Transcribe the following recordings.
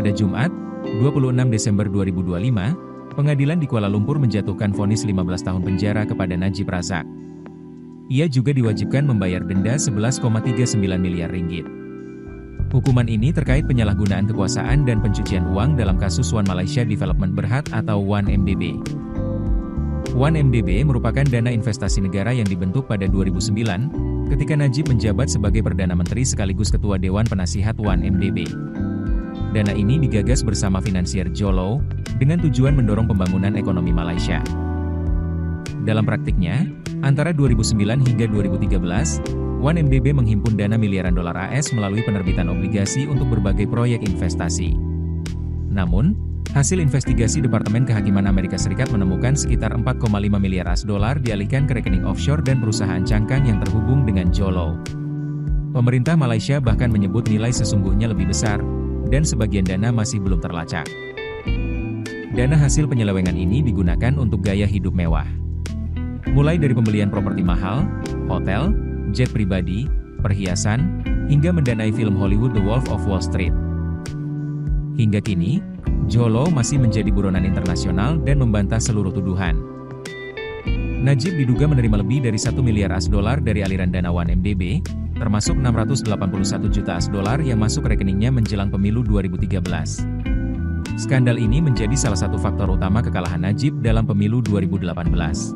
Pada Jumat, 26 Desember 2025, pengadilan di Kuala Lumpur menjatuhkan vonis 15 tahun penjara kepada Najib Razak. Ia juga diwajibkan membayar denda 11,39 miliar ringgit. Hukuman ini terkait penyalahgunaan kekuasaan dan pencucian uang dalam kasus One Malaysia Development Berhad atau 1MDB. 1MDB merupakan dana investasi negara yang dibentuk pada 2009, ketika Najib menjabat sebagai Perdana Menteri sekaligus Ketua Dewan Penasihat 1MDB. Dana ini digagas bersama finansier Jolo, dengan tujuan mendorong pembangunan ekonomi Malaysia. Dalam praktiknya, antara 2009 hingga 2013, 1MDB menghimpun dana miliaran dolar AS melalui penerbitan obligasi untuk berbagai proyek investasi. Namun, hasil investigasi Departemen Kehakiman Amerika Serikat menemukan sekitar 4,5 miliar AS dolar dialihkan ke rekening offshore dan perusahaan cangkang yang terhubung dengan Jolo. Pemerintah Malaysia bahkan menyebut nilai sesungguhnya lebih besar, dan sebagian dana masih belum terlacak. Dana hasil penyelewengan ini digunakan untuk gaya hidup mewah. Mulai dari pembelian properti mahal, hotel, jet pribadi, perhiasan, hingga mendanai film Hollywood The Wolf of Wall Street. Hingga kini, Jolo masih menjadi buronan internasional dan membantah seluruh tuduhan. Najib diduga menerima lebih dari 1 miliar AS dolar dari aliran dana 1MDB, termasuk 681 juta AS dolar yang masuk rekeningnya menjelang pemilu 2013. Skandal ini menjadi salah satu faktor utama kekalahan Najib dalam pemilu 2018.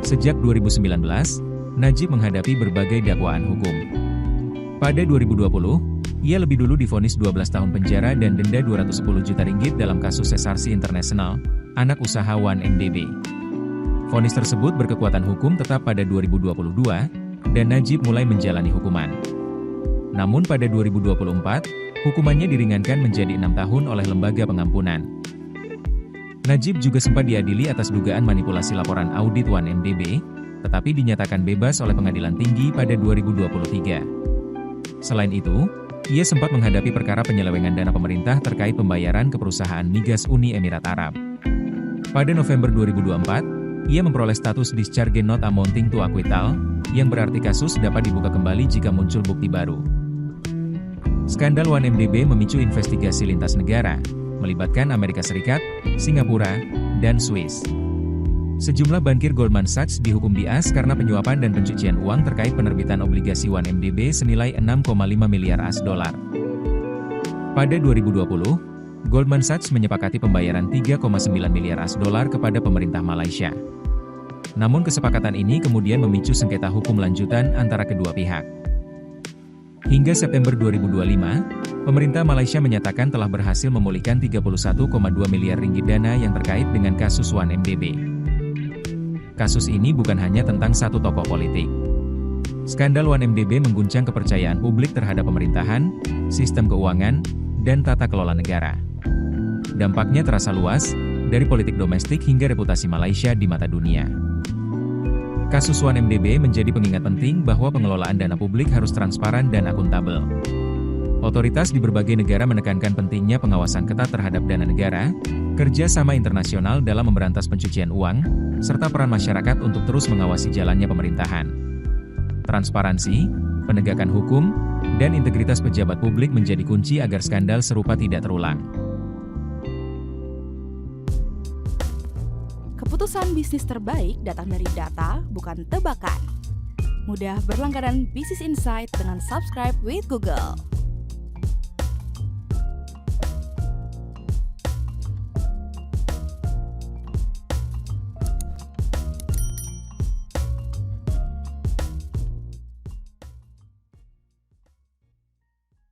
Sejak 2019, Najib menghadapi berbagai dakwaan hukum. Pada 2020, ia lebih dulu divonis 12 tahun penjara dan denda 210 juta ringgit dalam kasus Sesarsy International, anak usaha 1MDB. Vonis tersebut berkekuatan hukum tetap pada 2022, dan Najib mulai menjalani hukuman. Namun pada 2024, hukumannya diringankan menjadi 6 tahun oleh lembaga pengampunan. Najib juga sempat diadili atas dugaan manipulasi laporan audit 1MDB, tetapi dinyatakan bebas oleh Pengadilan Tinggi pada 2023. Selain itu, ia sempat menghadapi perkara penyelewengan dana pemerintah terkait pembayaran ke perusahaan migas Uni Emirat Arab. Pada November 2024, ia memperoleh status discharge not amounting to acquittal, yang berarti kasus dapat dibuka kembali jika muncul bukti baru. Skandal 1MDB memicu investigasi lintas negara, melibatkan Amerika Serikat, Singapura, dan Swiss. Sejumlah bankir Goldman Sachs dihukum di AS karena penyuapan dan pencucian uang terkait penerbitan obligasi 1MDB senilai 6,5 miliar AS dolar. Pada 2020, Goldman Sachs menyepakati pembayaran 3,9 miliar AS dolar kepada pemerintah Malaysia. Namun kesepakatan ini kemudian memicu sengketa hukum lanjutan antara kedua pihak. Hingga September 2025, pemerintah Malaysia menyatakan telah berhasil memulihkan 31,2 miliar ringgit dana yang terkait dengan kasus 1MDB. Kasus ini bukan hanya tentang satu tokoh politik. Skandal 1MDB mengguncang kepercayaan publik terhadap pemerintahan, sistem keuangan, dan tata kelola negara. Dampaknya terasa luas, dari politik domestik hingga reputasi Malaysia di mata dunia. Kasus 1MDB menjadi pengingat penting bahwa pengelolaan dana publik harus transparan dan akuntabel. Otoritas di berbagai negara menekankan pentingnya pengawasan ketat terhadap dana negara, kerjasama internasional dalam memberantas pencucian uang, serta peran masyarakat untuk terus mengawasi jalannya pemerintahan. Transparansi, penegakan hukum, dan integritas pejabat publik menjadi kunci agar skandal serupa tidak terulang. Keputusan bisnis terbaik datang dari data, bukan tebakan. Mudah berlangganan Business Insight dengan subscribe with Google.